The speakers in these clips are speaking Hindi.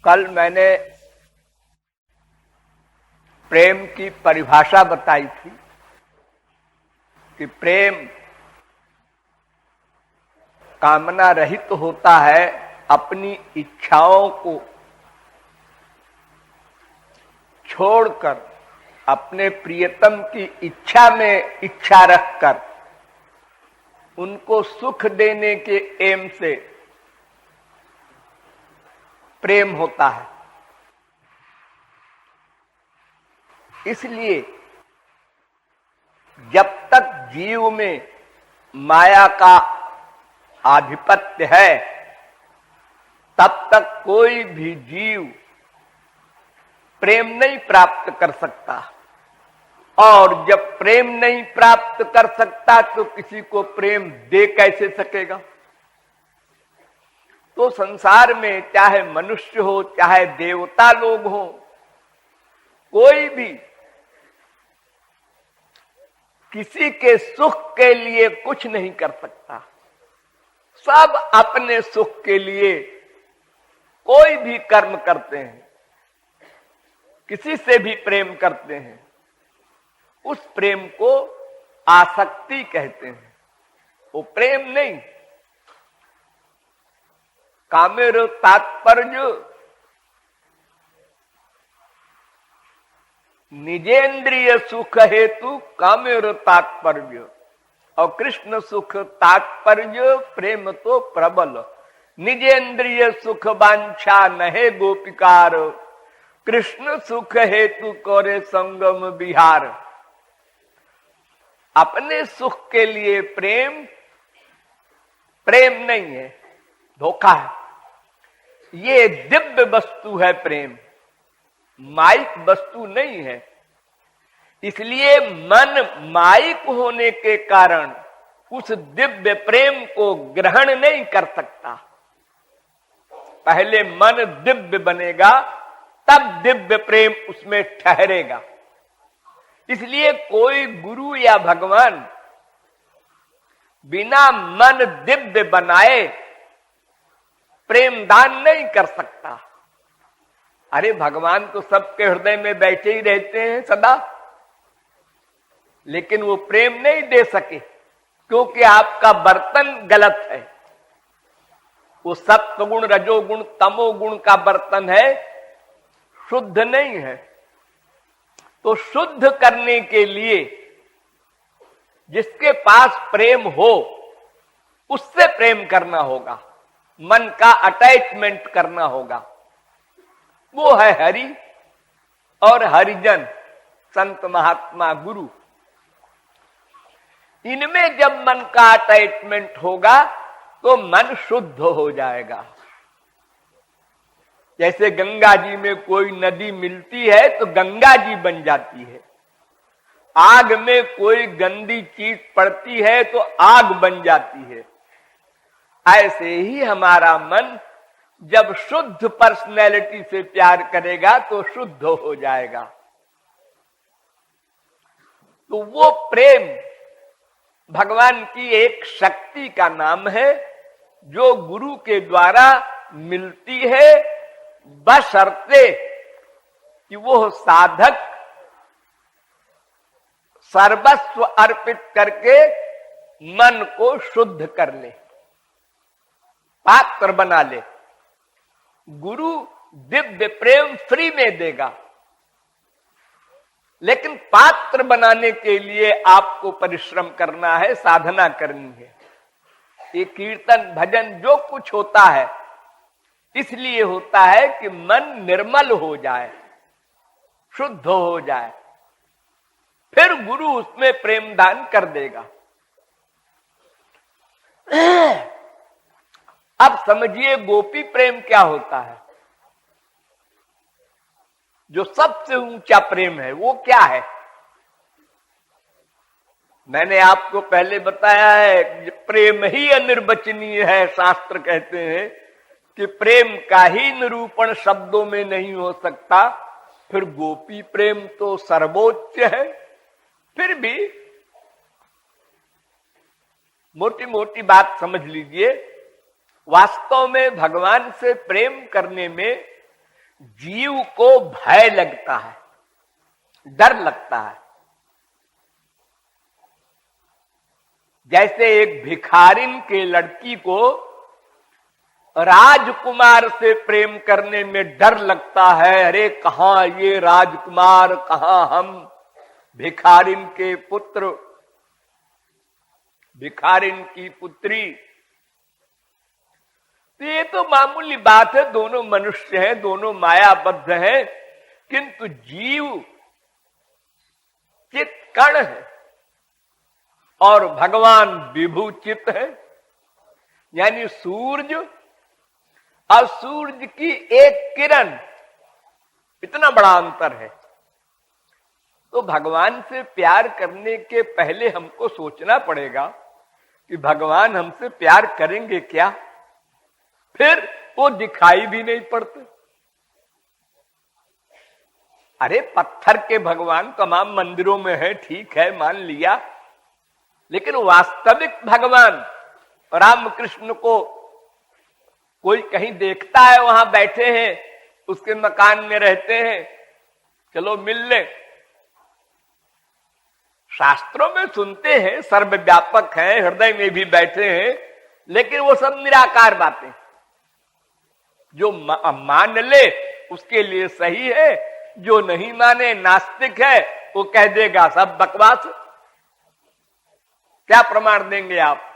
कल मैंने प्रेम की परिभाषा बताई थी कि प्रेम कामना रहित होता है, अपनी इच्छाओं को छोड़कर अपने प्रियतम की इच्छा में इच्छा रखकर उनको सुख देने के एम से प्रेम होता है। इसलिए जब तक जीव में माया का आधिपत्य है तब तक कोई भी जीव प्रेम नहीं प्राप्त कर सकता, और जब प्रेम नहीं प्राप्त कर सकता तो किसी को प्रेम दे कैसे सकेगा। तो संसार में चाहे मनुष्य हो चाहे देवता लोग हो, कोई भी किसी के सुख के लिए कुछ नहीं कर सकता। सब अपने सुख के लिए कोई भी कर्म करते हैं, किसी से भी प्रेम करते हैं। उस प्रेम को आसक्ति कहते हैं, वो प्रेम नहीं। कामेर तात्पर्य निजेंद्रिय सुख हेतु कामेर तात्पर्य, और कृष्ण सुख तात्पर्य प्रेम तो प्रबल। निजेंद्रिय सुख वांछा नहे गोपिकार, कृष्ण सुख हेतु करे संगम विहार। अपने सुख के लिए प्रेम प्रेम नहीं है, धोखा है। ये दिव्य वस्तु है प्रेम, माइक वस्तु नहीं है। इसलिए मन माइक होने के कारण उस दिव्य प्रेम को ग्रहण नहीं कर सकता। पहले मन दिव्य बनेगा तब दिव्य प्रेम उसमें ठहरेगा। इसलिए कोई गुरु या भगवान बिना मन दिव्य बनाए प्रेम दान नहीं कर सकता। अरे भगवान तो सबके हृदय में बैठे ही रहते हैं सदा, लेकिन वो प्रेम नहीं दे सके क्योंकि आपका बर्तन गलत है। वो सत्वगुण रजोगुण तमोगुण का बर्तन है, शुद्ध नहीं है। तो शुद्ध करने के लिए जिसके पास प्रेम हो उससे प्रेम करना होगा, मन का अटैचमेंट करना होगा। वो है हरि और हरिजन, संत महात्मा गुरु। इनमें जब मन का अटैचमेंट होगा तो मन शुद्ध हो जाएगा। जैसे गंगा जी में कोई नदी मिलती है तो गंगा जी बन जाती है। आग में कोई गंदी चीज पड़ती है तो आग बन जाती है। ऐसे ही हमारा मन जब शुद्ध पर्सनैलिटी से प्यार करेगा तो शुद्ध हो जाएगा। तो वो प्रेम भगवान की एक शक्ति का नाम है जो गुरु के द्वारा मिलती है, बशर्ते कि वो साधक सर्वस्व अर्पित करके मन को शुद्ध कर ले, पात्र बना ले। गुरु दिव्य प्रेम फ्री में देगा, लेकिन पात्र बनाने के लिए आपको परिश्रम करना है, साधना करनी है। ये कीर्तन भजन जो कुछ होता है इसलिए होता है कि मन निर्मल हो जाए, शुद्ध हो जाए, फिर गुरु उसमें प्रेम दान कर देगा। अब समझिए गोपी प्रेम क्या होता है। जो सबसे ऊंचा प्रेम है वो क्या है? मैंने आपको पहले बताया है, प्रेम ही अनिर्वचनीय है। शास्त्र कहते हैं कि प्रेम का ही निरूपण शब्दों में नहीं हो सकता। फिर गोपी प्रेम तो सर्वोच्च है। फिर भी मोटी मोटी बात समझ लीजिए, वास्तव में भगवान से प्रेम करने में जीव को भय लगता है, डर लगता है। जैसे एक भिखारिन के लड़की को राजकुमार से प्रेम करने में डर लगता है, अरे कहां ये राजकुमार, कहां हम भिखारिन के पुत्र, भिखारिन की पुत्री। तो ये तो मामूली बात है, दोनों मनुष्य हैं, दोनों मायाबद्ध हैं, किंतु जीव चित कण है और भगवान विभू चित है, यानी सूर्य और सूर्य की एक किरण, इतना बड़ा अंतर है। तो भगवान से प्यार करने के पहले हमको सोचना पड़ेगा कि भगवान हमसे प्यार करेंगे क्या, फिर वो दिखाई भी नहीं पड़ते। अरे पत्थर के भगवान तमाम मंदिरों में है, ठीक है, मान लिया, लेकिन वास्तविक भगवान रामकृष्ण को कोई कहीं देखता है, वहां बैठे हैं, उसके मकान में रहते हैं, चलो मिल ले। शास्त्रों में सुनते हैं, सर्वव्यापक हैं, हृदय में भी बैठे हैं, लेकिन वो सब निराकार बातें। जो मान ले उसके लिए सही है, जो नहीं माने नास्तिक है, वो कह देगा सब बकवास। क्या प्रमाण देंगे आप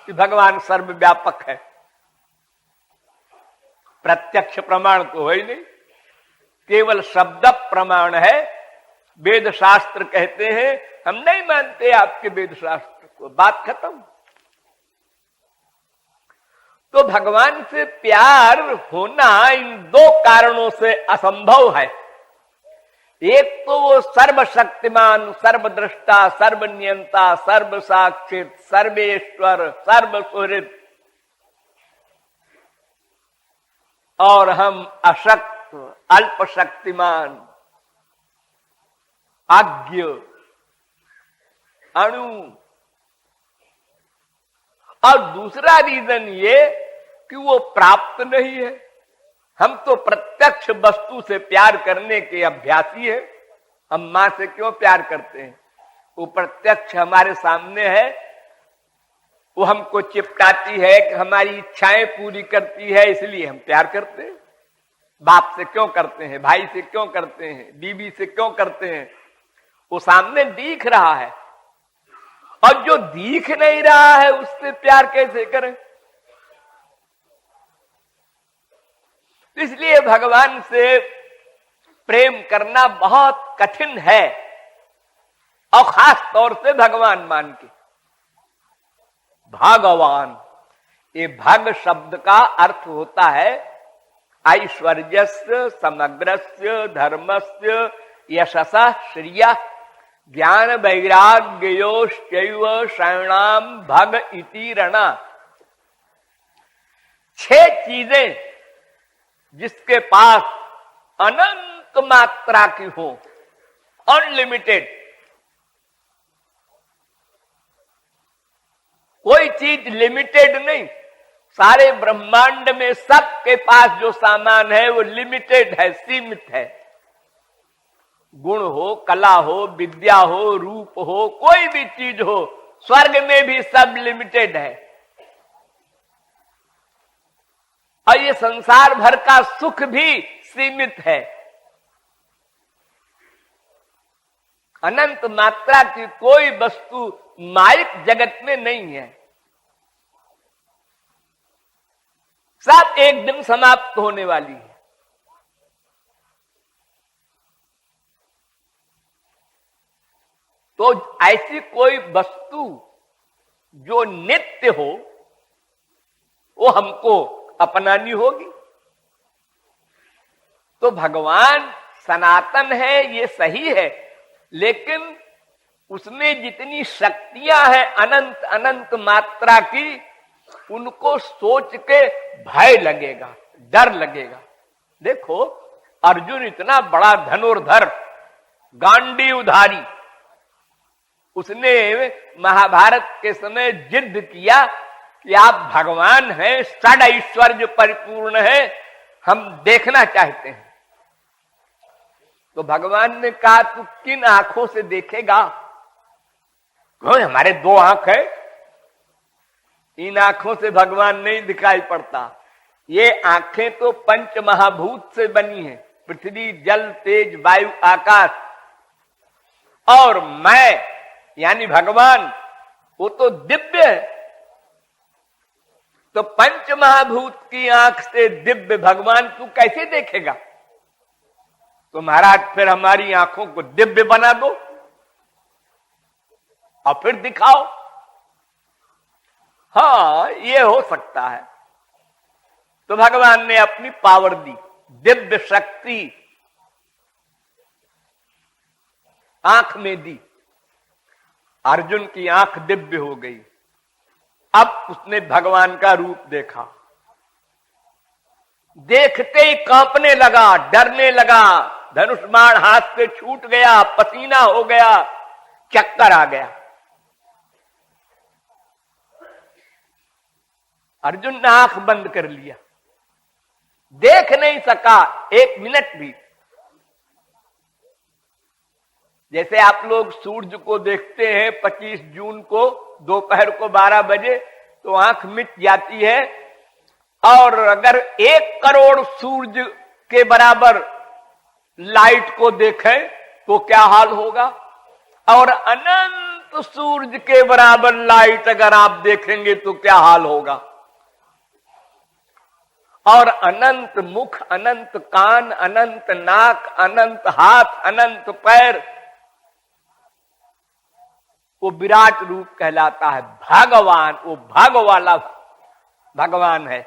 कि भगवान सर्वव्यापक है? प्रत्यक्ष प्रमाण तो है ही नहीं, केवल शब्द प्रमाण है। वेद शास्त्र कहते हैं, हम नहीं मानते आपके वेद शास्त्र को, बात खत्म। तो भगवान से प्यार होना इन दो कारणों से असंभव है। एक तो वो सर्वशक्तिमान, सर्वद्रष्टा, सर्वनियंता, सर्वसाक्षित, सर्वेश्वर, सर्वसुहृद, और हम अशक्त, अल्पशक्तिमान, अज्ञ, अणु। और दूसरा रीजन ये कि वो प्राप्त नहीं है। हम तो प्रत्यक्ष वस्तु से प्यार करने के अभ्यासी हैं। हम मां से क्यों प्यार करते हैं? वो प्रत्यक्ष हमारे सामने है, वो हमको चिपटाती है, हमारी इच्छाएं पूरी करती है, इसलिए हम प्यार करते हैं। बाप से क्यों करते हैं, भाई से क्यों करते हैं, बीवी से क्यों करते हैं? वो सामने दिख रहा है, और जो दिख नहीं रहा है उससे प्यार कैसे करें? इसलिए भगवान से प्रेम करना बहुत कठिन है, और खास तौर से भगवान मान के। भगवान, ये भग शब्द का अर्थ होता है ऐश्वर्यस्य, समग्रस्य, धर्मस्य, यशसा, श्रिया, ज्ञान वैराग्योश्चैव शरणाम भग इति रणा। 6 चीजें जिसके पास अनंत मात्रा की हो, अनलिमिटेड, कोई चीज लिमिटेड नहीं। सारे ब्रह्मांड में सबके पास जो सामान है वो लिमिटेड है, सीमित है। गुण हो, कला हो, विद्या हो, रूप हो, कोई भी चीज हो, स्वर्ग में भी सब लिमिटेड है। और ये संसार भर का सुख भी सीमित है। अनंत मात्रा की कोई वस्तु माइक जगत में नहीं है। सब एक दिन समाप्त होने वाली है। तो ऐसी कोई वस्तु जो नित्य हो, वो हमको अपनानी होगी। तो भगवान सनातन है, ये सही है, लेकिन उसमें जितनी शक्तियां हैं अनंत अनंत मात्रा की, उनको सोच के भय लगेगा, डर लगेगा। देखो, अर्जुन इतना बड़ा धनुर्धर, गांडीवधारी, उसने महाभारत के समय जिद किया कि आप भगवान हैं, षड ऐश्वर्य परिपूर्ण है, हम देखना चाहते हैं। तो भगवान ने कहा तू किन आंखों से देखेगा? हमारे 2 आंख है, इन आंखों से भगवान नहीं दिखाई पड़ता। ये आंखें तो पंच महाभूत से बनी है, पृथ्वी, जल, तेज, वायु, आकाश। और मैं यानी भगवान वो तो दिव्य है। तो पंच महाभूत की आंख से दिव्य भगवान तू कैसे देखेगा? तो महाराज फिर हमारी आंखों को दिव्य बना दो और फिर दिखाओ। हाँ, ये हो सकता है। तो भगवान ने अपनी पावर दी, दिव्य शक्ति आंख में दी। अर्जुन की आंख दिव्य हो गई। अब उसने भगवान का रूप देखा, देखते ही कांपने लगा, डरने लगा, धनुष बाण हाथ से छूट गया, पसीना हो गया, चक्कर आ गया। अर्जुन ने आंख बंद कर लिया, देख नहीं सका 1 मिनट भी। जैसे आप लोग सूरज को देखते हैं 25 जून को दोपहर को 12 बजे, तो आंख मिट जाती है। और अगर 1 करोड़ सूरज के बराबर लाइट को देखें तो क्या हाल होगा? और अनंत सूरज के बराबर लाइट अगर आप देखेंगे तो क्या हाल होगा? और अनंत मुख, अनंत कान, अनंत नाक, अनंत हाथ, अनंत पैर, वो विराट रूप कहलाता है भगवान। वो भाग वाला भगवान है।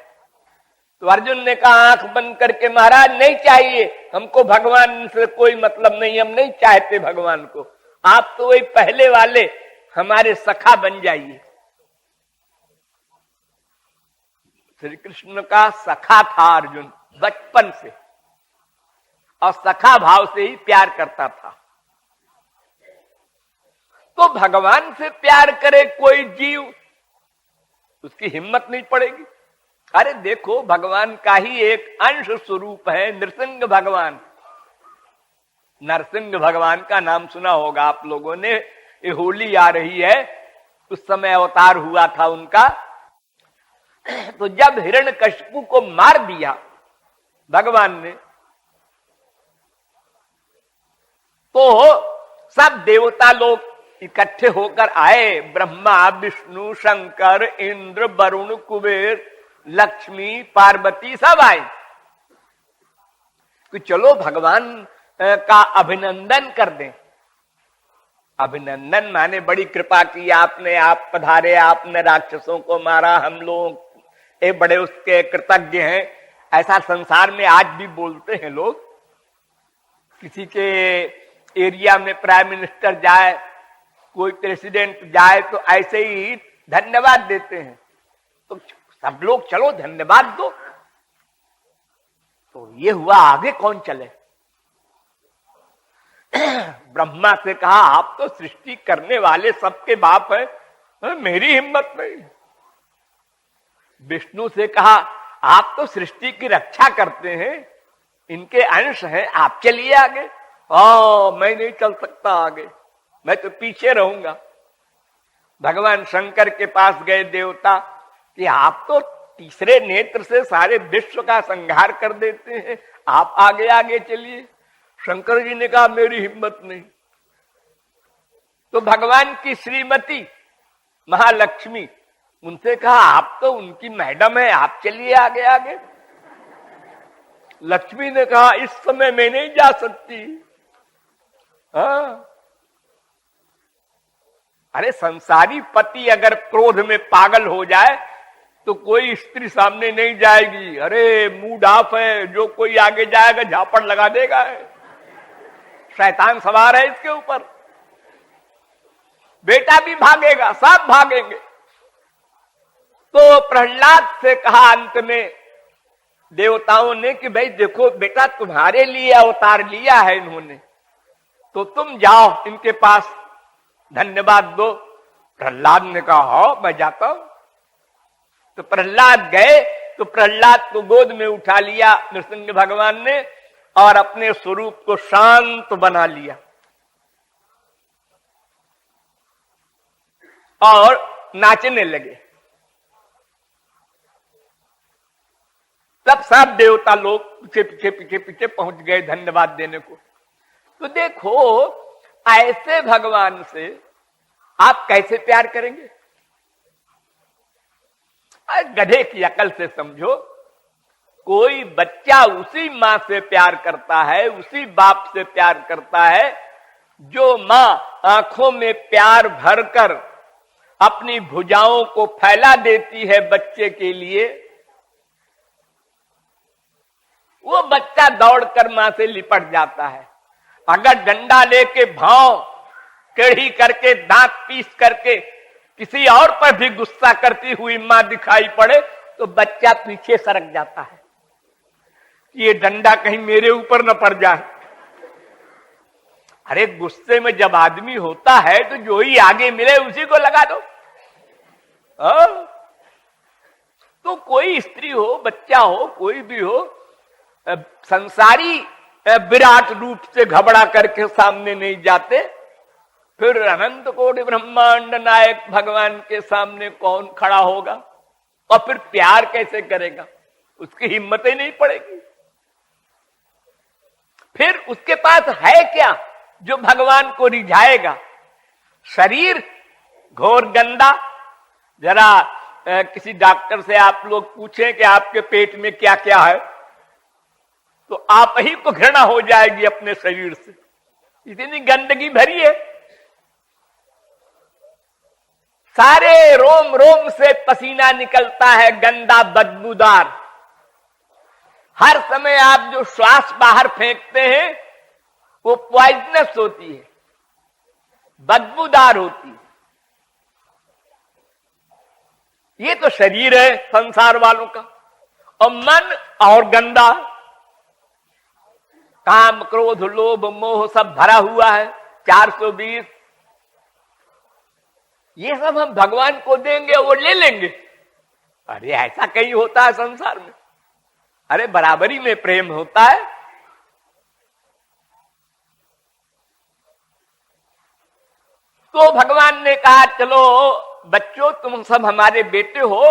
तो अर्जुन ने कहा आंख बंद करके, महाराज नहीं चाहिए हमको भगवान से कोई मतलब नहीं, हम नहीं चाहते भगवान को, आप तो वही पहले वाले हमारे सखा बन जाइए। श्री कृष्ण का सखा था अर्जुन बचपन से, और सखा भाव से ही प्यार करता था। तो भगवान से प्यार करे कोई जीव, उसकी हिम्मत नहीं पड़ेगी। अरे देखो, भगवान का ही एक अंश स्वरूप है नृसिंह भगवान। नरसिंह भगवान का नाम सुना होगा आप लोगों ने। ये होली आ रही है, उस समय अवतार हुआ था उनका। तो जब हिरण्यकशिपु को मार दिया भगवान ने, तो सब देवता लोग इकट्ठे होकर आए। ब्रह्मा, विष्णु, शंकर, इंद्र, वरुण, कुबेर, लक्ष्मी, पार्वती सब आए कि चलो भगवान का अभिनंदन कर दें। अभिनंदन माने बड़ी कृपा की आपने, आप पधारे, आपने राक्षसों को मारा, हम लोग ये बड़े उसके कृतज्ञ हैं। ऐसा संसार में आज भी बोलते हैं लोग। किसी के एरिया में प्राइम मिनिस्टर जाए, कोई प्रेसिडेंट जाए, तो ऐसे ही धन्यवाद देते हैं। तो सब लोग चलो धन्यवाद दो। तो ये हुआ, आगे कौन चले? ब्रह्मा से कहा आप तो सृष्टि करने वाले सबके बाप हैं, मेरी हिम्मत नहीं। विष्णु से कहा आप तो सृष्टि की रक्षा करते हैं, इनके अंश हैं, आप चलिए आगे। मैं नहीं चल सकता आगे, मैं तो पीछे रहूंगा। भगवान शंकर के पास गए देवता कि आप तो तीसरे नेत्र से सारे विश्व का संहार कर देते हैं, आप आगे आगे चलिए। शंकर जी ने कहा मेरी हिम्मत नहीं। तो भगवान की श्रीमती महालक्ष्मी, उनसे कहा आप तो उनकी मैडम है, आप चलिए आगे आगे। लक्ष्मी ने कहा इस समय मैं नहीं जा सकती। हाँ, अरे संसारी पति अगर क्रोध में पागल हो जाए तो कोई स्त्री सामने नहीं जाएगी। अरे मूड ऑफ है, जो कोई आगे जाएगा झापड़ लगा देगा, शैतान सवार है इसके ऊपर। बेटा भी भागेगा, सब भागेंगे। तो प्रहलाद से कहा अंत में देवताओं ने कि भाई देखो बेटा, तुम्हारे लिए अवतार लिया है इन्होंने, तो तुम जाओ इनके पास धन्यवाद दो। प्रहलाद ने कहा हाँ मैं जाता हूं। तो प्रहलाद गए तो प्रहलाद को गोद में उठा लिया नृसिंह भगवान ने और अपने स्वरूप को शांत बना लिया और नाचने लगे। तब सब देवता लोग पीछे पीछे पीछे पीछे पहुंच गए धन्यवाद देने को। तो देखो ऐसे भगवान से आप कैसे प्यार करेंगे? गधे की अकल से समझो। कोई बच्चा उसी मां से प्यार करता है, उसी बाप से प्यार करता है जो मां आंखों में प्यार भरकर अपनी भुजाओं को फैला देती है बच्चे के लिए। वो बच्चा दौड़कर मां से लिपट जाता है। अगर डंडा लेके भाव टेढ़ी करके दांत पीस करके किसी और पर भी गुस्सा करती हुई मां दिखाई पड़े तो बच्चा पीछे सरक जाता है कि ये डंडा कहीं मेरे ऊपर न पड़ जाए। अरे गुस्से में जब आदमी होता है तो जो ही आगे मिले उसी को लगा दो। तो कोई स्त्री हो, बच्चा हो, कोई भी हो, संसारी विराट रूप से घबरा करके सामने नहीं जाते। फिर अनंत कोटि ब्रह्मांड नायक भगवान के सामने कौन खड़ा होगा और फिर प्यार कैसे करेगा? उसकी हिम्मत ही नहीं पड़ेगी। फिर उसके पास है क्या जो भगवान को रिझाएगा? शरीर घोर गंदा। जरा किसी डॉक्टर से आप लोग पूछें कि आपके पेट में क्या क्या है तो आप ही को घृणा हो जाएगी अपने शरीर से, इतनी गंदगी भरी है। सारे रोम रोम से पसीना निकलता है, गंदा बदबूदार। हर समय आप जो श्वास बाहर फेंकते हैं वो पॉइजनस होती है, बदबूदार होती है। ये तो शरीर है संसार वालों का। और मन और गंदा, काम क्रोध लोभ मोह सब भरा हुआ है 420। ये सब हम भगवान को देंगे वो ले लेंगे। अरे ऐसा कहीं होता है संसार में? अरे बराबरी में प्रेम होता है। तो भगवान ने कहा चलो बच्चों तुम सब हमारे बेटे हो,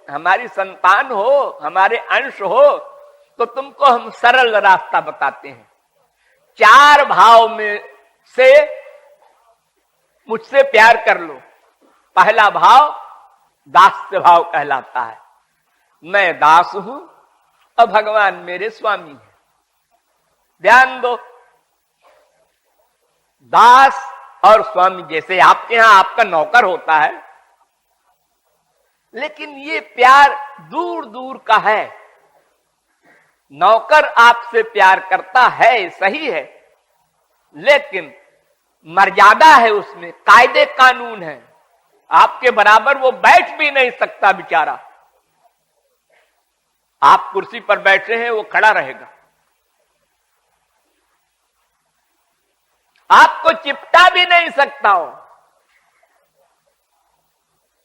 हमारी संतान हो, हमारे अंश हो, तो तुमको हम सरल रास्ता बताते हैं। 4 भाव में से मुझसे प्यार कर लो। पहला भाव दास्य भाव कहलाता है। मैं दास हूं और भगवान मेरे स्वामी हैं। ध्यान दो, दास और स्वामी, जैसे आपके यहां आपका नौकर होता है, लेकिन ये प्यार दूर दूर का है। नौकर आपसे प्यार करता है, सही है, लेकिन मर्यादा है उसमें, कायदे कानून है। आपके बराबर वो बैठ भी नहीं सकता बेचारा। आप कुर्सी पर बैठे हैं, वो खड़ा रहेगा। आपको चिपटा भी नहीं सकता हो।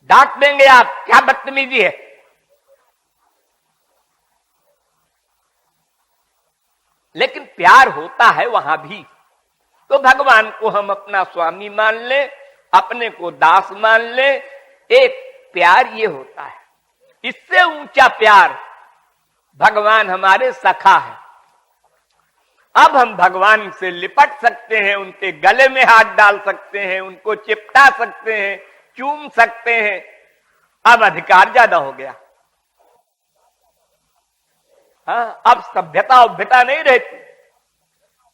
डांट देंगे आप, क्या बदतमीजी है। लेकिन प्यार होता है वहां भी। तो भगवान को हम अपना स्वामी मान ले, अपने को दास मान ले। एक प्यार ये होता है। इससे ऊंचा प्यार भगवान हमारे सखा है। अब हम भगवान से लिपट सकते हैं, उनके गले में हाथ डाल सकते हैं, उनको चिपटा सकते हैं, चूम सकते हैं। अब अधिकार ज्यादा हो गया। हाँ, अब सभ्यता उभ्यता नहीं रहती।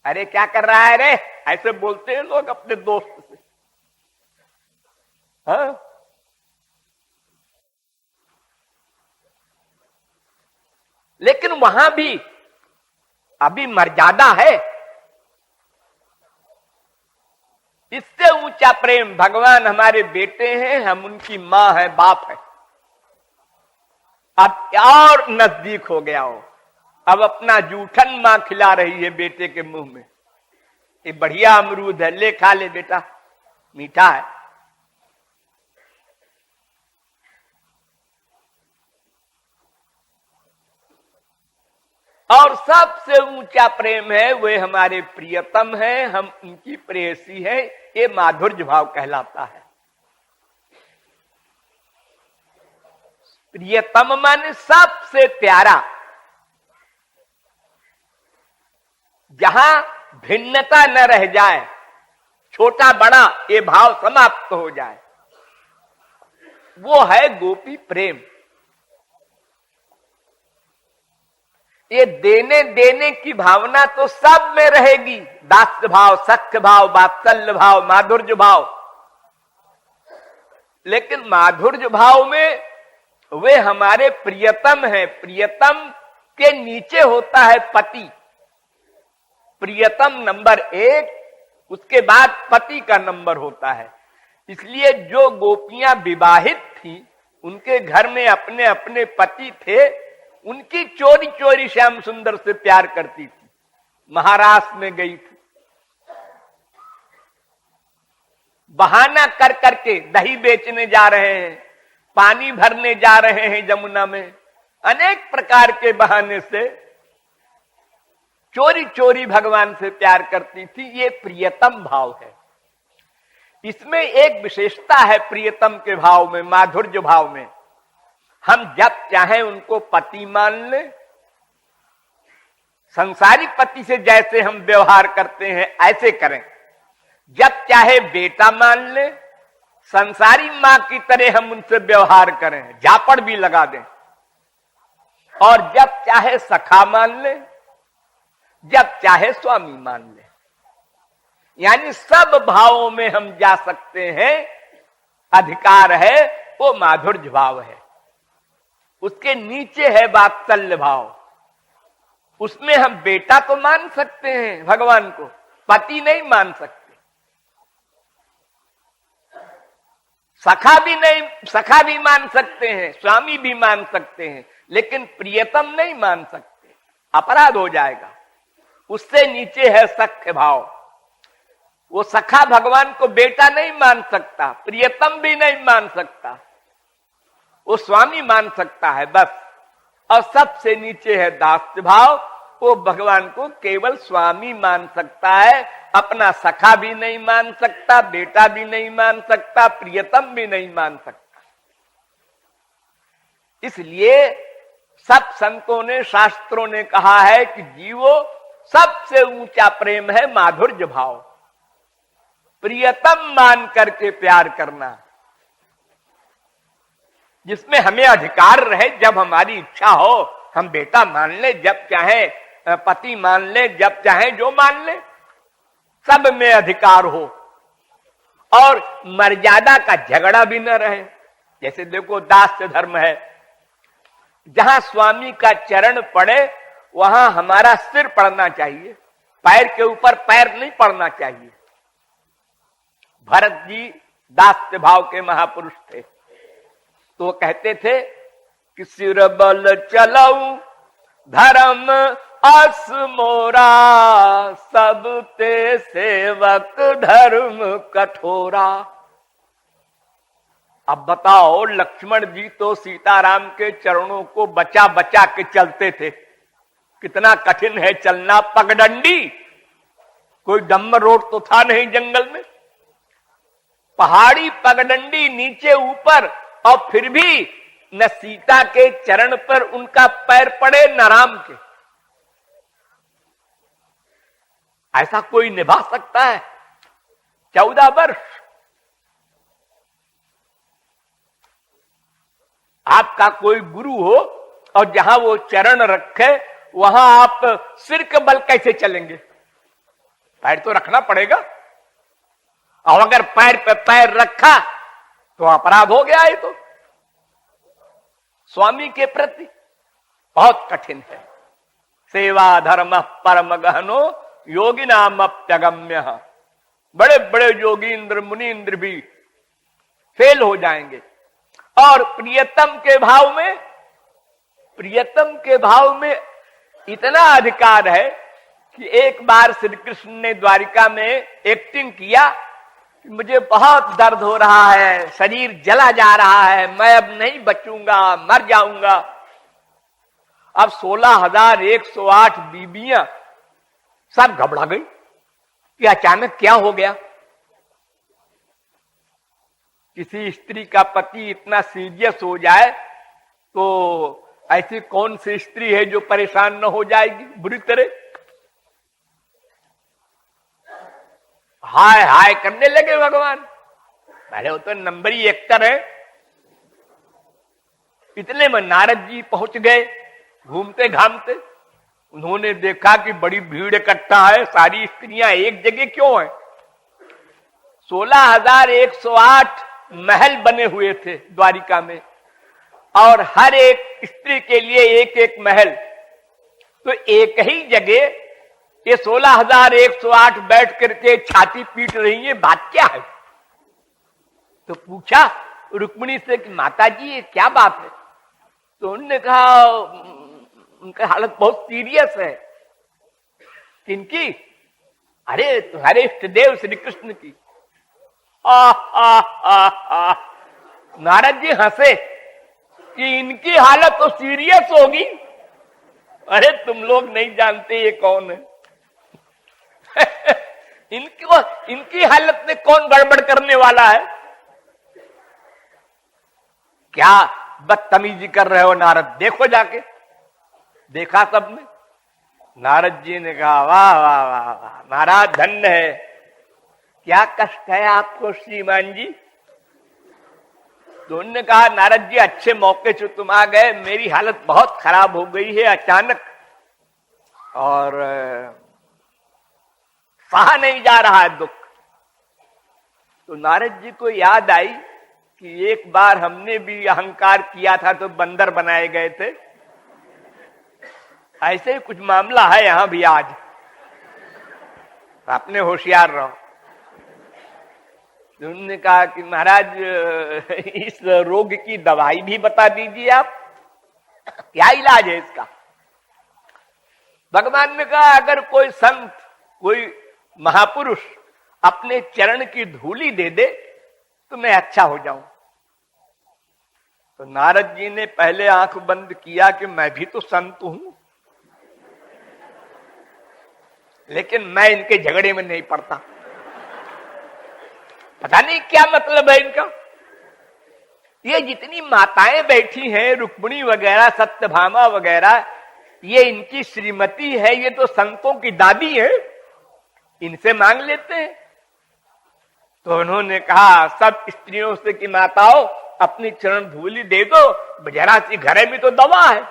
अरे क्या कर रहा है रे, ऐसे बोलते हैं लोग अपने दोस्त से। हाँ? लेकिन वहां भी अभी मर्यादा है। इससे ऊंचा प्रेम, भगवान हमारे बेटे हैं, हम उनकी मां है, बाप है। अब और नजदीक हो गया हो। अब अपना जूठन मां खिला रही है बेटे के मुंह में। ये बढ़िया अमरूद है, ले खा ले बेटा, मीठा है। और सबसे ऊंचा प्रेम है वे हमारे प्रियतम है, हम उनकी प्रेयसी है, ये माधुर्य भाव कहलाता है। प्रियतम माने सबसे प्यारा, जहां भिन्नता न रह जाए, छोटा बड़ा ये भाव समाप्त हो जाए, वो है गोपी प्रेम। ये देने देने की भावना तो सब में रहेगी, दास्य भाव, सख्य भाव, वात्सल्य भाव, माधुर्य भाव, लेकिन माधुर्य भाव में वे हमारे प्रियतम हैं। प्रियतम के नीचे होता है पति, प्रियतम नंबर 1, उसके बाद पति का नंबर होता है। इसलिए जो गोपियां विवाहित थी, उनके घर में अपने अपने पति थे, उनकी चोरी चोरी श्याम सुंदर से प्यार करती थी। महाराष्ट्र में गई थी, बहाना कर करके दही बेचने जा रहे हैं, पानी भरने जा रहे हैं जमुना में, अनेक प्रकार के बहाने से चोरी चोरी भगवान से प्यार करती थी। ये प्रियतम भाव है। इसमें एक विशेषता है प्रियतम के भाव में, माधुर्य भाव में, हम जब चाहे उनको पति मान लें, संसारिक पति से जैसे हम व्यवहार करते हैं ऐसे करें, जब चाहे बेटा मान लें, संसारी मां की तरह हम उनसे व्यवहार करें, झापड़ भी लगा दें, और जब चाहे सखा मान लें, जब चाहे स्वामी मान लें, यानी सब भावों में हम जा सकते हैं। अधिकार है वो माधुर्य भाव है। उसके नीचे है वात्सल्य भाव, उसमें हम बेटा तो मान सकते हैं भगवान को, पति नहीं मान सकते। सखा भी मान सकते हैं, स्वामी भी मान सकते हैं, लेकिन प्रियतम नहीं मान सकते, अपराध हो जाएगा। उससे नीचे है सख्य भाव। वो सखा भगवान को बेटा नहीं मान सकता, प्रियतम भी नहीं मान सकता, वो स्वामी मान सकता है बस। और सबसे नीचे है दास्य भाव, वो भगवान को केवल स्वामी मान सकता है, अपना सखा भी नहीं मान सकता, बेटा भी नहीं मान सकता, प्रियतम भी नहीं मान सकता। इसलिए सब संतों ने, शास्त्रों ने कहा है कि जीवो सबसे ऊंचा प्रेम है माधुर्य भाव, प्रियतम मान करके प्यार करना, जिसमें हमें अधिकार रहे। जब हमारी इच्छा हो हम बेटा मान ले, जब चाहे पति मान ले, जब चाहे जो मान ले, सब में अधिकार हो, और मर्यादा का झगड़ा भी न रहे। जैसे देखो दास्य धर्म है, जहां स्वामी का चरण पड़े वहां हमारा सिर पड़ना चाहिए, पैर के ऊपर पैर नहीं पड़ना चाहिए। भरत जी दास्य भाव के महापुरुष थे, तो कहते थे कि सिर बल चलऊ धर्म अस मोरा, सब ते सेवक धर्म कठोरा। अब बताओ, लक्ष्मण जी तो सीताराम के चरणों को बचा बचा के चलते थे, कितना कठिन है चलना, पगडंडी, कोई डम्बर रोड तो था नहीं जंगल में, पहाड़ी पगडंडी, नीचे ऊपर, और फिर भी न सीता के चरण पर उनका पैर पड़े न राम के। ऐसा कोई निभा सकता है 14 वर्ष? आपका कोई गुरु हो और जहां वो चरण रखे वहां आप सिर के बल कैसे चलेंगे? पैर तो रखना पड़ेगा, और अगर पैर पे पैर रखा तो अपराध हो गया। ये तो स्वामी के प्रति बहुत कठिन है। सेवा धर्म परम गहनो योगी नाम अप्यगम्य। बड़े बड़े योगी इंद्र मुनि इंद्र भी फेल हो जाएंगे। और प्रियतम के भाव में इतना अधिकार है कि एक बार श्री कृष्ण ने द्वारिका में एक्टिंग किया कि मुझे बहुत दर्द हो रहा है, शरीर जला जा रहा है, मैं अब नहीं बचूंगा, मर जाऊंगा। अब 16,108 बीबियां सब घबरा गई कि अचानक क्या हो गया। किसी स्त्री का पति इतना सीरियस हो जाए तो ऐसी कौन सी स्त्री है जो परेशान न हो जाएगी बुरी तरह। हाय हाय करने लगे भगवान। पहले वो तो नंबरी एक्टर है। इतने में नारद जी पहुंच गए घूमते घामते। उन्होंने देखा कि बड़ी भीड़ इकट्ठा है, सारी स्त्रियां एक जगह क्यों हैं। 16,108 महल बने हुए थे द्वारिका में और हर एक स्त्री के लिए एक एक महल। तो एक ही जगह ये 16,108 बैठ करके छाती पीट रही है, बात क्या है। तो पूछा रुक्मिणी से कि माता जी ये क्या बात है। तो उन्होंने कहा उनका हालत बहुत सीरियस है। किनकी? अरे तुम्हारे इष्ट देव श्री कृष्ण की। नारद जी हंसे कि इनकी हालत तो सीरियस होगी। अरे तुम लोग नहीं जानते ये कौन है। इनकी हालत में कौन गड़बड़ करने वाला है। क्या बदतमीजी कर रहे हो नारद, देखो जाके। देखा सबने। नारद जी ने कहा वाह वाह वाह वाह महाराज धन्य है। क्या कष्ट है आपको श्रीमान जी। तो उन्होंने कहा नारद जी अच्छे मौके से तुम आ गए, मेरी हालत बहुत खराब हो गई है अचानक और सहा नहीं जा रहा है दुख। तो नारद जी को याद आई कि एक बार हमने भी अहंकार किया था तो बंदर बनाए गए थे। ऐसे ही कुछ मामला है यहां भी आज। आपने होशियार रहो। उन्होंने कहा कि महाराज इस रोग की दवाई भी बता दीजिए आप, क्या इलाज है इसका। भगवान ने कहा अगर कोई संत कोई महापुरुष अपने चरण की धूली दे दे तो मैं अच्छा हो जाऊं। तो नारद जी ने पहले आंख बंद किया कि मैं भी तो संत हूं, लेकिन मैं इनके झगड़े में नहीं पड़ता। पता नहीं क्या मतलब है इनका। ये जितनी माताएं बैठी हैं रुक्मिणी वगैरह सत्यभामा वगैरह, ये इनकी श्रीमती है, ये तो संतों की दादी है, इनसे मांग लेते हैं। तो उन्होंने कहा सब स्त्रियों से कि माताओं अपनी चरण धूली दे दो, जरा सी घरे में तो दवा है।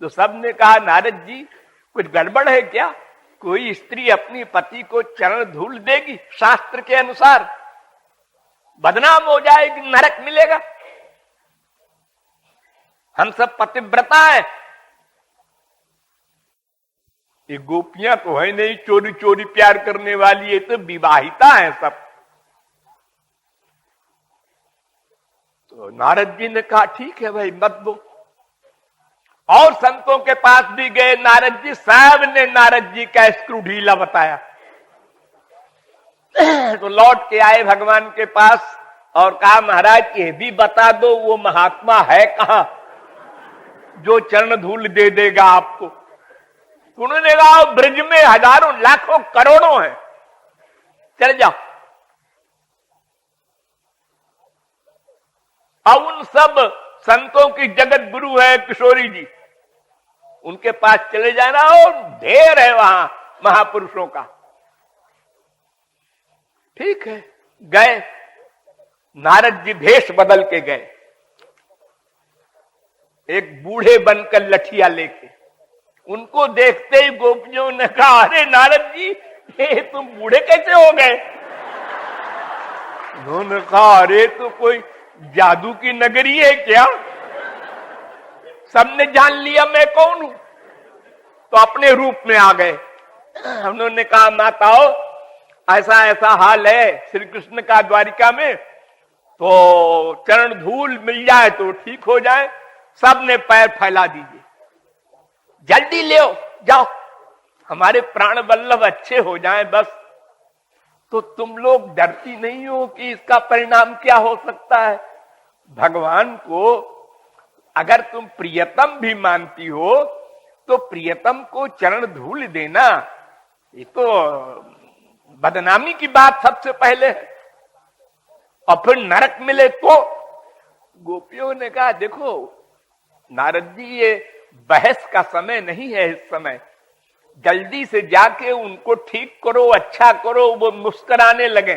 तो सब ने कहा नारद जी कुछ गड़बड़ है क्या। कोई स्त्री अपनी पति को चरण धूल देगी शास्त्र के अनुसार, बदनाम हो जाएगी, नरक मिलेगा। हम सब पतिव्रता है। ये गोपियां तो है नहीं चोरी चोरी प्यार करने वाली, ये तो विवाहिता है सब। तो नारद जी ने कहा ठीक है भाई मत दो। और संतों के पास भी गए नारद जी, सब ने नारद जी का स्क्रू ढीला बताया। तो लौट के आए भगवान के पास और कहा महाराज ये भी बता दो वो महात्मा है कहां जो चरण धूल दे देगा आपको। उन्होंने कहा ब्रज में हजारों लाखों करोड़ों हैं, चल जाओ। अब उन सब संतों की जगत गुरु है किशोरी जी, उनके पास चले जाना और ढेर है वहां महापुरुषों का। ठीक है गए, नारद जी भेष बदल के गए, एक बूढ़े बनकर लठिया लेके। उनको देखते ही गोपियों ने कहा अरे नारद जी ये तुम बूढ़े कैसे हो गए। उन्होंने कहा अरे तो कोई जादू की नगरी है क्या, सबने जान लिया मैं कौन हूं। तो अपने रूप में आ गए। उन्होंने कहा माताओं ऐसा ऐसा हाल है श्री कृष्ण का द्वारिका में, तो चरण धूल मिल जाए तो ठीक हो जाए। सबने पैर फैला दीजिए, जल्दी ले जाओ, हमारे प्राण वल्लभ अच्छे हो जाएं बस। तो तुम लोग डरती नहीं हो कि इसका परिणाम क्या हो सकता है। भगवान को अगर तुम प्रियतम भी मानती हो तो प्रियतम को चरण धूल देना ये तो बदनामी की बात सबसे पहले है। और फिर नरक मिले तो गोपियों ने कहा देखो नारद जी, ये बहस का समय नहीं है इस समय, जल्दी से जाके उनको ठीक करो, अच्छा करो। वो मुस्कुराने लगे।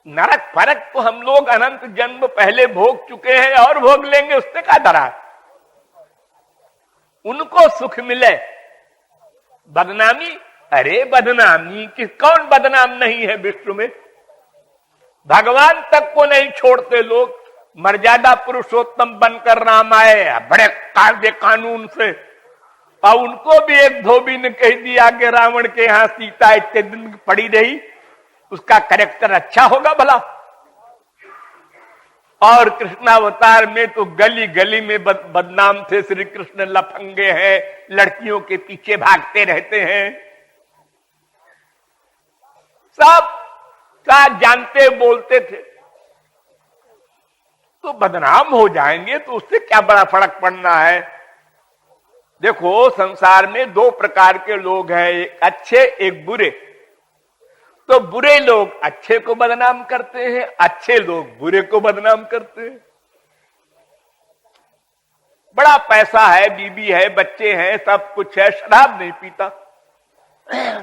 नरक फरक तो हम लोग अनंत जन्म पहले भोग चुके हैं और भोग लेंगे, उससे क्या डरा। उनको सुख मिले, बदनामी, अरे बदनामी कि कौन बदनाम नहीं है विश्व में। भगवान तक को नहीं छोड़ते लोग। मर्यादा पुरुषोत्तम बनकर राम आए बड़े कायदे कानून से, और उनको भी एक धोबी ने कह दिया कि रावण के यहां सीता इतने दिन पड़ी रही, उसका कैरेक्टर अच्छा होगा भला। और कृष्णावतार में तो गली गली में बदनाम थे, श्री कृष्ण लफंगे हैं, लड़कियों के पीछे भागते रहते हैं। सब जानते बोलते थे। तो बदनाम हो जाएंगे तो उससे क्या बड़ा फर्क पड़ना है। देखो संसार में दो प्रकार के लोग हैं, एक अच्छे एक बुरे। तो बुरे लोग अच्छे को बदनाम करते हैं, अच्छे लोग बुरे को बदनाम करते हैं। बड़ा पैसा है, बीबी है, बच्चे हैं, सब कुछ है, शराब नहीं पीता।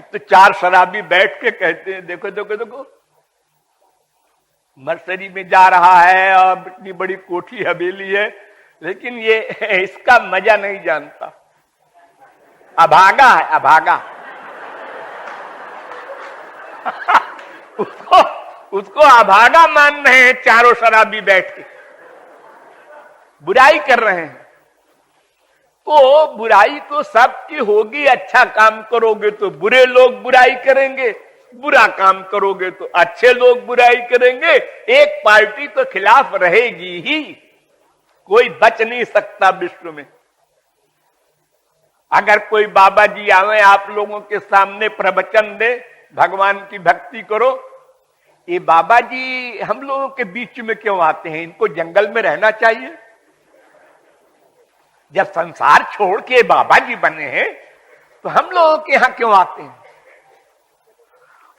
तो चार शराबी बैठ के कहते हैं देखो देखो देखो, मर्सरी में जा रहा है और इतनी बड़ी कोठी हवेली है, लेकिन ये इसका मजा नहीं जानता। अभागा है, अभागा। उसको अभागा मान रहे हैं चारों शराबी बैठ के, बुराई कर रहे हैं। तो बुराई तो सबकी होगी, अच्छा काम करोगे तो बुरे लोग बुराई करेंगे, बुरा काम करोगे तो अच्छे लोग बुराई करेंगे। एक पार्टी तो खिलाफ रहेगी ही, कोई बच नहीं सकता विश्व में। अगर कोई बाबा जी आवे आप लोगों के सामने प्रवचन दे, भगवान की भक्ति करो, ये बाबा जी हम लोगों के बीच में क्यों आते हैं, इनको जंगल में रहना चाहिए। जब संसार छोड़ के बाबा जी बने हैं तो हम लोगों के यहां क्यों आते हैं।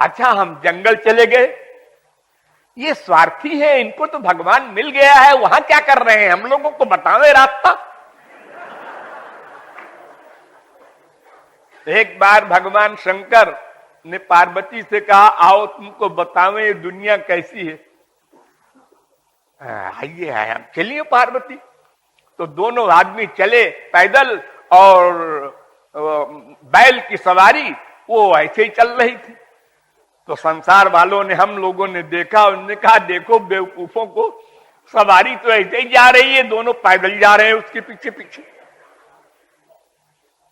अच्छा हम जंगल चले गए, ये स्वार्थी है, इनको तो भगवान मिल गया है, वहां क्या कर रहे हैं, हम लोगों को बतावे रास्ता। एक बार भगवान शंकर ने पार्वती से कहा आओ तुमको बतावें ये दुनिया कैसी है। आइए आए हम, चलिए पार्वती। तो दोनों आदमी चले पैदल, और बैल की सवारी वो ऐसे ही चल रही थी। तो संसार वालों ने, हम लोगों ने देखा, उन्होंने कहा देखो बेवकूफों को, सवारी तो ऐसे ही जा रही है, दोनों पैदल जा रहे हैं उसके पीछे पीछे।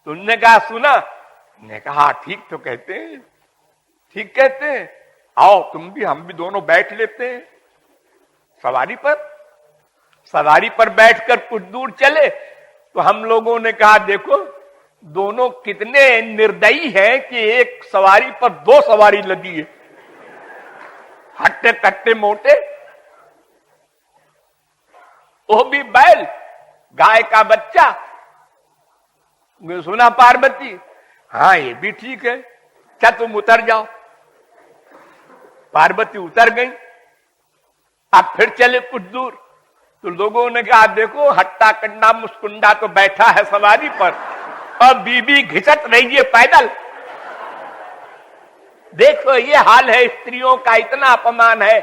तो उन्होंने कहा सुना, ने कहा ठीक तो कहते हैं, ठीक कहते हैं, आओ तुम भी हम भी दोनों बैठ लेते हैं सवारी पर। सवारी पर बैठकर कुछ दूर चले तो हम लोगों ने कहा देखो दोनों कितने निर्दयी हैं कि एक सवारी पर दो सवारी लगी है, हट्टे कट्टे मोटे। वो भी बैल, गाय का बच्चा। सुना पार्वती, हाँ ये भी ठीक है, क्या तुम उतर जाओ। पार्वती उतर गई। अब फिर चले कुछ दूर तो लोगों ने कहा देखो हट्टा कट्टा मुस्कुंडा तो बैठा है सवारी पर और बीबी घिसट रही है पैदल। देखो ये हाल है स्त्रियों का, इतना अपमान है।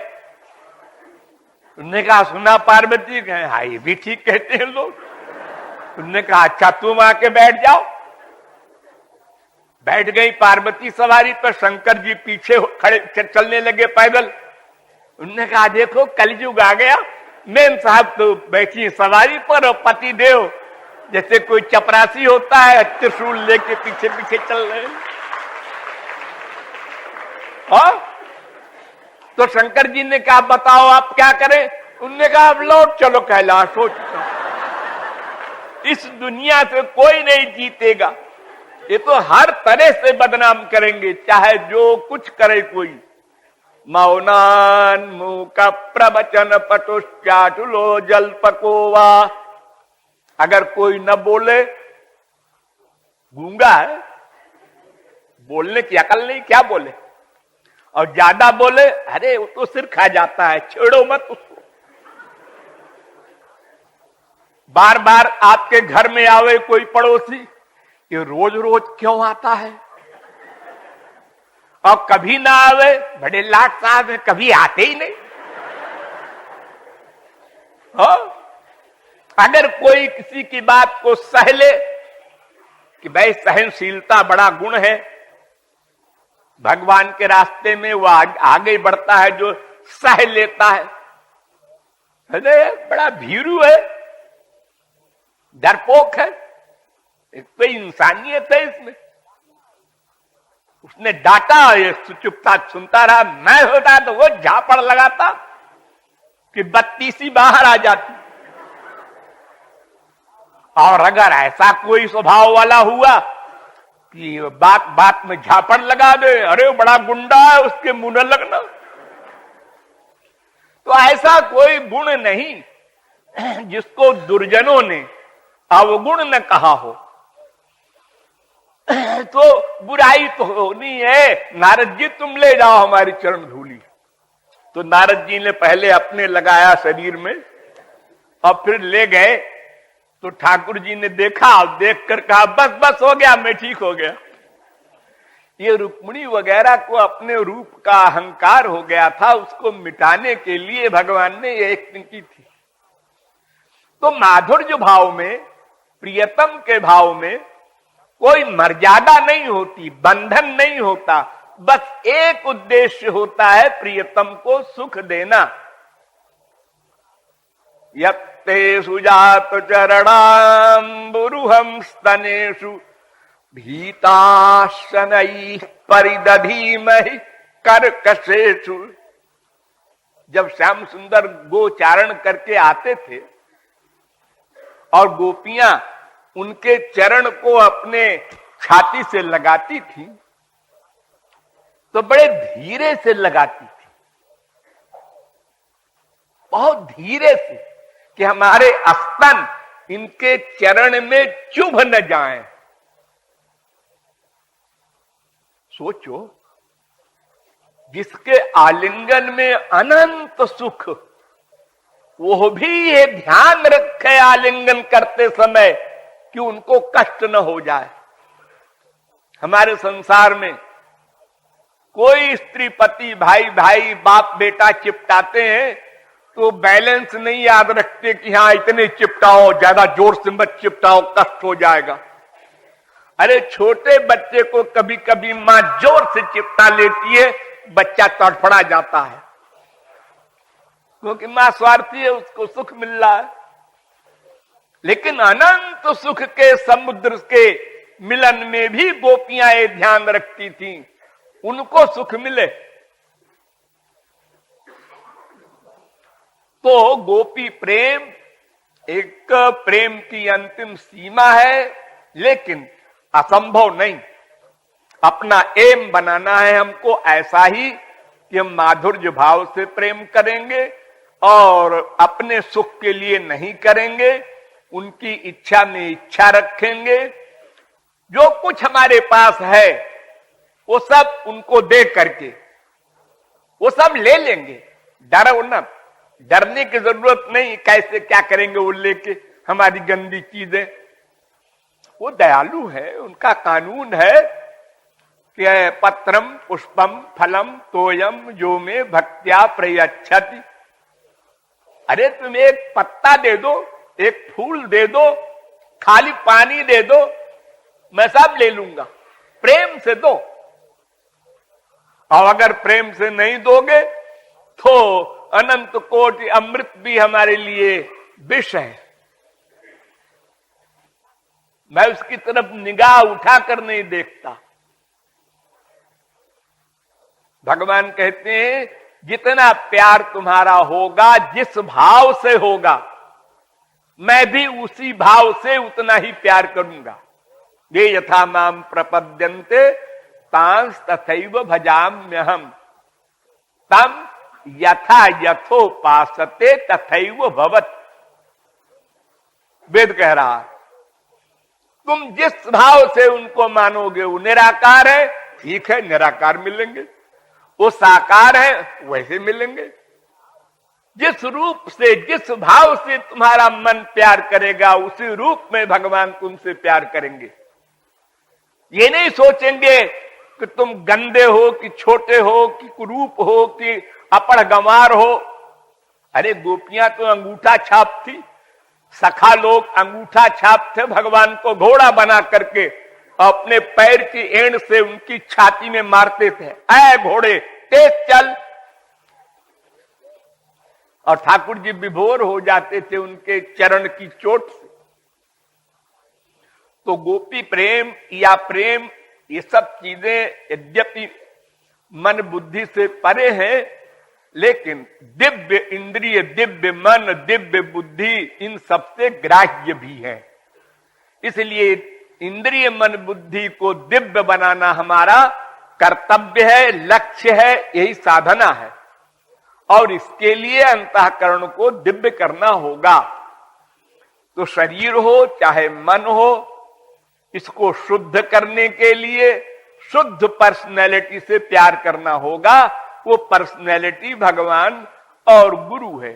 उन्होंने कहा सुना पार्वती, हाँ ये भी ठीक कहते हैं लोग। उन्होंने कहा अच्छा तुम आके बैठ जाओ। बैठ गई पार्वती सवारी पर, शंकर जी पीछे खड़े चलने लगे पैदल। उन्होंने कहा देखो कलयुग आ गया, मेम साहब तो बैठी सवारी पर और पति देव जैसे कोई चपरासी होता है त्रिशूल लेके पीछे पीछे चल रहे हैं। तो शंकर जी ने कहा बताओ आप क्या करें। उनने कहा अब लौट चलो कैलाश हो चुका, इस दुनिया से कोई नहीं जीतेगा। ये तो हर तरह से बदनाम करेंगे, चाहे जो कुछ करे कोई। मौनान्मुख प्रवचन पटुश्चाटुलो जल्पकोवा। अगर कोई न बोले, गूंगा है, बोलने की अकल नहीं, क्या बोले, और ज्यादा बोले, अरे वो तो सिर खा जाता है, छेड़ो मत उसको। बार बार आपके घर में आवे कोई पड़ोसी, ये रोज रोज क्यों आता है, और कभी ना आवे, बड़े लाट साहब है, कभी आते ही नहीं। अगर कोई किसी की बात को सह ले कि भाई सहनशीलता बड़ा गुण है, भगवान के रास्ते में वो आगे बढ़ता है जो सह लेता है। अरे बड़ा भीरू है, डरपोक है, कोई इंसानियत है इसमें। उसने डांटा, ये चुपचाप सुनता रहा। मैं होता तो वो झापड़ लगाता कि बत्तीसी बाहर आ जाती। और अगर ऐसा कोई स्वभाव वाला हुआ कि बात बात में झापड़ लगा दे, अरे बड़ा गुंडा है, उसके मुंह न लगना। तो ऐसा कोई गुण नहीं जिसको दुर्जनों ने अवगुण न कहा हो। तो बुराई तो होनी है। नारद जी तुम ले जाओ हमारी चरण धूली। तो नारद जी ने पहले अपने लगाया शरीर में और फिर ले गए। तो ठाकुर जी ने देखा, देख कर कहा बस बस हो गया, मैं ठीक हो गया। ये रुक्मिणी वगैरह को अपने रूप का अहंकार हो गया था, उसको मिटाने के लिए भगवान ने ये एक्टिंग की थी। तो माधुर्य भाव में, प्रियतम के भाव में कोई मर्यादा नहीं होती, बंधन नहीं होता, बस एक उद्देश्य होता है, प्रियतम को सुख देना। यत्तेषु जात चरणाम्बुरुहं स्तनेषु भीताशनैः परिदधीमहि कर्कशेषु। जब श्याम सुंदर गोचारण करके आते थे और गोपियां उनके चरण को अपने छाती से लगाती थी, तो बड़े धीरे से लगाती थी, बहुत धीरे से, कि हमारे स्तन इनके चरण में चुभ न जाएं। सोचो, जिसके आलिंगन में अनंत सुख, वो भी ये ध्यान रखे आलिंगन करते समय कि उनको कष्ट न हो जाए। हमारे संसार में कोई स्त्री पति, भाई भाई, बाप बेटा चिपटाते हैं तो बैलेंस नहीं याद रखते कि हाँ इतने चिपटाओ, ज्यादा जोर से मत चिपटाओ, कष्ट हो जाएगा। अरे छोटे बच्चे को कभी कभी मां जोर से चिपटा लेती है, बच्चा तड़फड़ा जाता है, क्योंकि मां स्वार्थी है, उसको सुख मिल रहा है। लेकिन अनंत सुख के समुद्र के मिलन में भी गोपियां ये ध्यान रखती थीं, उनको सुख मिले। तो गोपी प्रेम एक प्रेम की अंतिम सीमा है, लेकिन असंभव नहीं। अपना एम बनाना है हमको ऐसा ही कि हम माधुर्य भाव से प्रेम करेंगे और अपने सुख के लिए नहीं करेंगे, उनकी इच्छा में इच्छा रखेंगे। जो कुछ हमारे पास है वो सब उनको दे करके वो सब ले लेंगे। डरो न, डरने की जरूरत नहीं, कैसे क्या करेंगे वो लेके हमारी गंदी चीजें। वो दयालु है, उनका कानून है कि पत्रम पुष्पम फलम तोयम जो में भक्त्या प्रयच्छति। अरे तुम एक पत्ता दे दो, एक फूल दे दो, खाली पानी दे दो, मैं सब ले लूंगा। प्रेम से दो। और अगर प्रेम से नहीं दोगे तो अनंत कोटि अमृत भी हमारे लिए विष है। मैं उसकी तरफ निगाह उठाकर नहीं देखता। भगवान कहते हैं जितना प्यार तुम्हारा होगा, जिस भाव से होगा, मैं भी उसी भाव से उतना ही प्यार करूंगा। ये यथा माम प्रपद्यन्ते तांस तथैव भजाम्यहम्। तम यथा यथोपासते तथैव भवत। वेद कह रहा है तुम जिस भाव से उनको मानोगे, वो निराकार है, ठीक है, निराकार मिलेंगे। वो साकार है, वैसे मिलेंगे। जिस रूप से, जिस भाव से तुम्हारा मन प्यार करेगा, उसी रूप में भगवान तुमसे प्यार करेंगे। ये नहीं सोचेंगे कि तुम गंदे हो, कि छोटे हो, कि कुरूप हो, कि अपड़ गंवार हो। अरे गोपियां तो अंगूठा छाप थी, सखा लोग अंगूठा छाप थे, भगवान को घोड़ा बना करके अपने पैर की एंड से उनकी छाती में मारते थे, ऐ घोड़े तेज चल। और ठाकुर जी विभोर हो जाते थे उनके चरण की चोट से। तो गोपी प्रेम या प्रेम, ये सब चीजें यद्यपि मन बुद्धि से परे हैं, लेकिन दिव्य इंद्रिय, दिव्य मन, दिव्य बुद्धि इन सबसे ग्राह्य भी है। इसलिए इंद्रिय मन बुद्धि को दिव्य बनाना हमारा कर्तव्य है, लक्ष्य है, यही साधना है। और इसके लिए अंतःकरण को दिव्य करना होगा। तो शरीर हो चाहे मन हो, इसको शुद्ध करने के लिए शुद्ध पर्सनैलिटी से प्यार करना होगा। वो पर्सनैलिटी भगवान और गुरु है।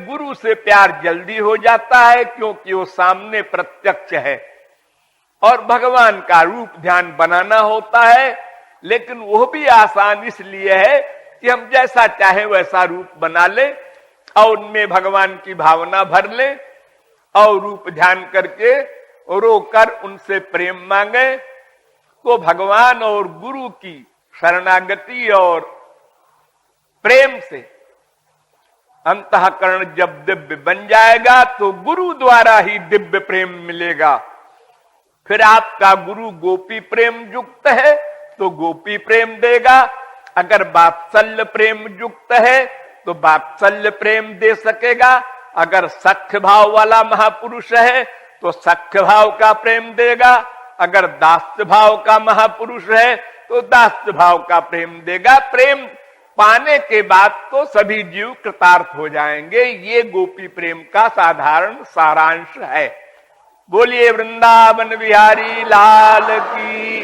गुरु से प्यार जल्दी हो जाता है क्योंकि वो सामने प्रत्यक्ष है। और भगवान का रूप ध्यान बनाना होता है, लेकिन वो भी आसान इसलिए है कि हम जैसा चाहे वैसा रूप बना ले और उनमें भगवान की भावना भर ले और रूप ध्यान करके रोकर उनसे प्रेम मांगे। तो भगवान और गुरु की शरणागति और प्रेम से अंतःकरण जब दिव्य बन जाएगा तो गुरु द्वारा ही दिव्य प्रेम मिलेगा। फिर आपका गुरु गोपी प्रेम युक्त है तो गोपी प्रेम देगा, अगर वात्सल्य प्रेम युक्त है तो वात्सल्य प्रेम दे सकेगा, अगर सख्य भाव वाला महापुरुष है तो सख्य भाव का प्रेम देगा, अगर दास्य भाव का महापुरुष है तो दास्य भाव का प्रेम देगा। प्रेम पाने के बाद तो सभी जीव कृतार्थ हो जाएंगे। ये गोपी प्रेम का साधारण सारांश है। बोलिए वृंदावन बिहारी लाल की।